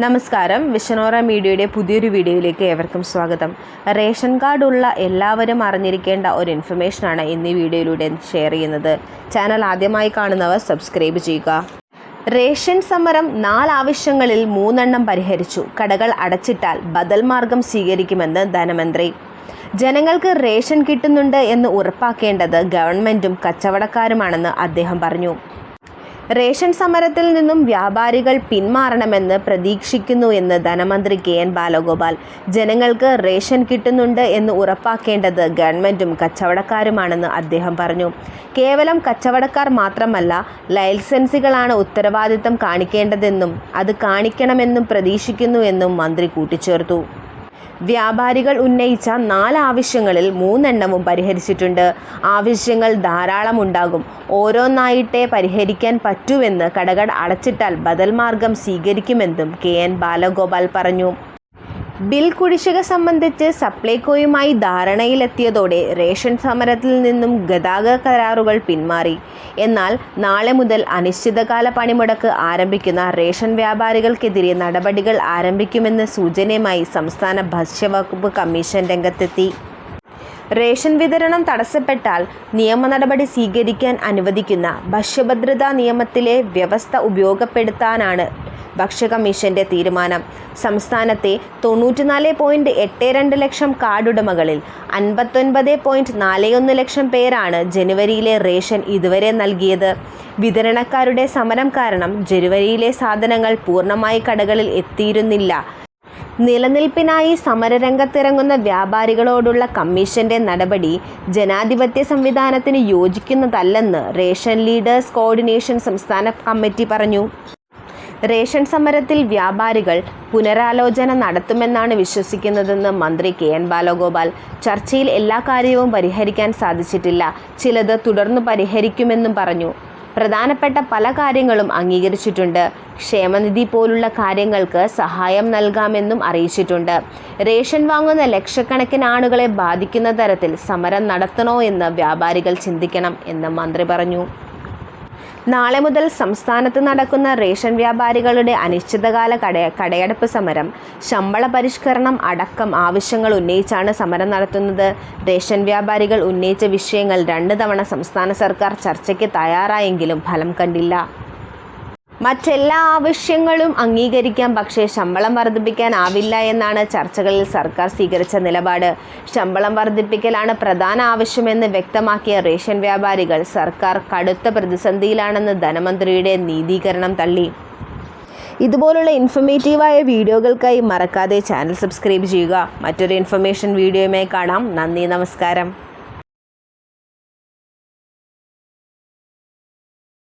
നമസ്കാരം. വിഷനോറ മീഡിയയുടെ പുതിയൊരു വീഡിയോയിലേക്ക് ഏവർക്കും സ്വാഗതം. റേഷൻ കാർഡ് ഉള്ള എല്ലാവരും അറിഞ്ഞിരിക്കേണ്ട ഒരു ഇൻഫർമേഷനാണ് ഇന്ന് ഈ വീഡിയോയിലൂടെ ഷെയർ ചെയ്യുന്നത്. ചാനൽ ആദ്യമായി കാണുന്നവർ സബ്സ്ക്രൈബ് ചെയ്യുക. റേഷൻ സമരം 4 ആവശ്യങ്ങളിൽ 3 പരിഹരിച്ചു. കടകൾ അടച്ചിട്ടാൽ ബദൽ മാർഗം സ്വീകരിക്കുമെന്ന് ധനമന്ത്രി. ജനങ്ങൾക്ക് റേഷൻ കിട്ടുന്നുണ്ട് എന്ന് ഉറപ്പാക്കേണ്ടത് ഗവൺമെൻറ്റും കച്ചവടക്കാരുമാണെന്ന് അദ്ദേഹം പറഞ്ഞു. റേഷൻ സമരത്തിൽ നിന്നും വ്യാപാരികൾ പിന്മാറണമെന്ന് പ്രതീക്ഷിക്കുന്നു എന്ന് ധനമന്ത്രി KN ബാലഗോപാൽ. ജനങ്ങൾക്ക് റേഷൻ കിട്ടുന്നുണ്ട് എന്ന് ഉറപ്പാക്കേണ്ടത് ഗവൺമെൻറ്റും കച്ചവടക്കാരുമാണെന്ന് അദ്ദേഹം പറഞ്ഞു. കേവലം കച്ചവടക്കാർ മാത്രമല്ല, ലൈസൻസികളാണ് ഉത്തരവാദിത്തം കാണിക്കേണ്ടതെന്നും അത് കാണിക്കണമെന്നും പ്രതീക്ഷിക്കുന്നു എന്നും മന്ത്രി കൂട്ടിച്ചേർത്തു. വ്യാപാരികൾ ഉന്നയിച്ച 4 ആവശ്യങ്ങളിൽ 3 പരിഹരിച്ചിട്ടുണ്ട്. ആവശ്യങ്ങൾ ധാരാളം ഉണ്ടാകും. ഓരോന്നായിട്ടേ പരിഹരിക്കാൻ പറ്റൂവെന്ന് കടകൾ അടച്ചിട്ടാൽ ബദൽ മാർഗം സ്വീകരിക്കുമെന്നും KN ബാലഗോപാൽ പറഞ്ഞു. ബിൽ കുടിശ്ശിക സംബന്ധിച്ച് സപ്ലൈകോയുമായി ധാരണയിലെത്തിയതോടെ റേഷൻ സമരത്തിൽ നിന്നും ഗതാഗത കരാറുകൾ പിന്മാറി. എന്നാൽ നാളെ മുതൽ അനിശ്ചിതകാല പണിമുടക്ക് ആരംഭിക്കുന്ന റേഷൻ വ്യാപാരികൾക്കെതിരെ നടപടികൾ ആരംഭിക്കുമെന്ന സൂചനയുമായി സംസ്ഥാന ഭക്ഷ്യവകുപ്പ് കമ്മീഷൻ രംഗത്തെത്തി. റേഷൻ വിതരണം തടസ്സപ്പെട്ടാൽ നിയമ നടപടി സ്വീകരിക്കാൻ അനുവദിക്കുന്ന ഭക്ഷ്യഭദ്രതാ നിയമത്തിലെ വ്യവസ്ഥ ഉപയോഗപ്പെടുത്താനാണ് ഭക്ഷ്യ കമ്മീഷന്റെ തീരുമാനം. സംസ്ഥാനത്തെ 94.82 ലക്ഷം കാർഡുടമകളിൽ 59.41 ലക്ഷം പേരാണ് ജനുവരിയിലെ റേഷൻ ഇതുവരെ നൽകിയത്. വിതരണക്കാരുടെ സമരം കാരണം ജനുവരിയിലെ സാധനങ്ങൾ പൂർണ്ണമായി കടകളിൽ എത്തിയിരുന്നില്ല. നിലനിൽപ്പിനായി സമരരംഗത്തിറങ്ങുന്ന വ്യാപാരികളോടുള്ള കമ്മീഷന്റെ നടപടി ജനാധിപത്യ സംവിധാനത്തിന് യോജിക്കുന്നതല്ലെന്ന് റേഷൻ ലീഡേഴ്സ് കോർഡിനേഷൻ സംസ്ഥാന കമ്മിറ്റി പറഞ്ഞു. റേഷൻ സമരത്തിൽ വ്യാപാരികൾ പുനരാലോചന നടത്തുമെന്നാണ് വിശ്വസിക്കുന്നതെന്ന് മന്ത്രി KN ബാലഗോപാൽ. ചർച്ചയിൽ എല്ലാ കാര്യവും പരിഹരിക്കാൻ സാധിച്ചിട്ടില്ല. ചിലത് തുടർന്ന് പരിഹരിക്കുമെന്നും പറഞ്ഞു. പ്രധാനപ്പെട്ട പല കാര്യങ്ങളും അംഗീകരിച്ചിട്ടുണ്ട്. ക്ഷേമനിധി പോലുള്ള കാര്യങ്ങൾക്ക് സഹായം നൽകാമെന്നും അറിയിച്ചിട്ടുണ്ട്. റേഷൻ വാങ്ങുന്ന ലക്ഷക്കണക്കിന് ആളുകളെ ബാധിക്കുന്ന തരത്തിൽ സമരം നടത്തണോ എന്ന് വ്യാപാരികൾ ചിന്തിക്കണം എന്ന് മന്ത്രി പറഞ്ഞു. നാളെ മുതൽ സംസ്ഥാനത്ത് നടക്കുന്ന റേഷൻ വ്യാപാരികളുടെ അനിശ്ചിതകാല കടയടപ്പ് സമരം ശമ്പള പരിഷ്കരണം അടക്കം ആവശ്യങ്ങൾ ഉന്നയിച്ചാണ് സമരം നടത്തുന്നത്. റേഷൻ വ്യാപാരികൾ ഉന്നയിച്ച വിഷയങ്ങൾ 2 തവണ സംസ്ഥാന സർക്കാർ ചർച്ചയ്ക്ക് തയ്യാറായെങ്കിലും ഫലം കണ്ടില്ല. മറ്റെല്ലാ ആവശ്യങ്ങളും അംഗീകരിക്കാം, പക്ഷേ ശമ്പളം വർദ്ധിപ്പിക്കാനാവില്ല എന്നാണ് ചർച്ചകളിൽ സർക്കാർ സ്വീകരിച്ച നിലപാട്. ശമ്പളം വർദ്ധിപ്പിക്കലാണ് പ്രധാന ആവശ്യമെന്ന് വ്യക്തമാക്കിയ റേഷൻ വ്യാപാരികൾ സർക്കാർ കടുത്ത പ്രതിസന്ധിയിലാണെന്ന് ധനമന്ത്രിയുടെ നീതീകരണം തള്ളി. ഇതുപോലുള്ള ഇൻഫർമേറ്റീവായ വീഡിയോകൾക്കായി മറക്കാതെ ചാനൽ സബ്സ്ക്രൈബ് ചെയ്യുക. മറ്റൊരു ഇൻഫർമേഷൻ വീഡിയോയുമായി കാണാം. നന്ദി, നമസ്കാരം.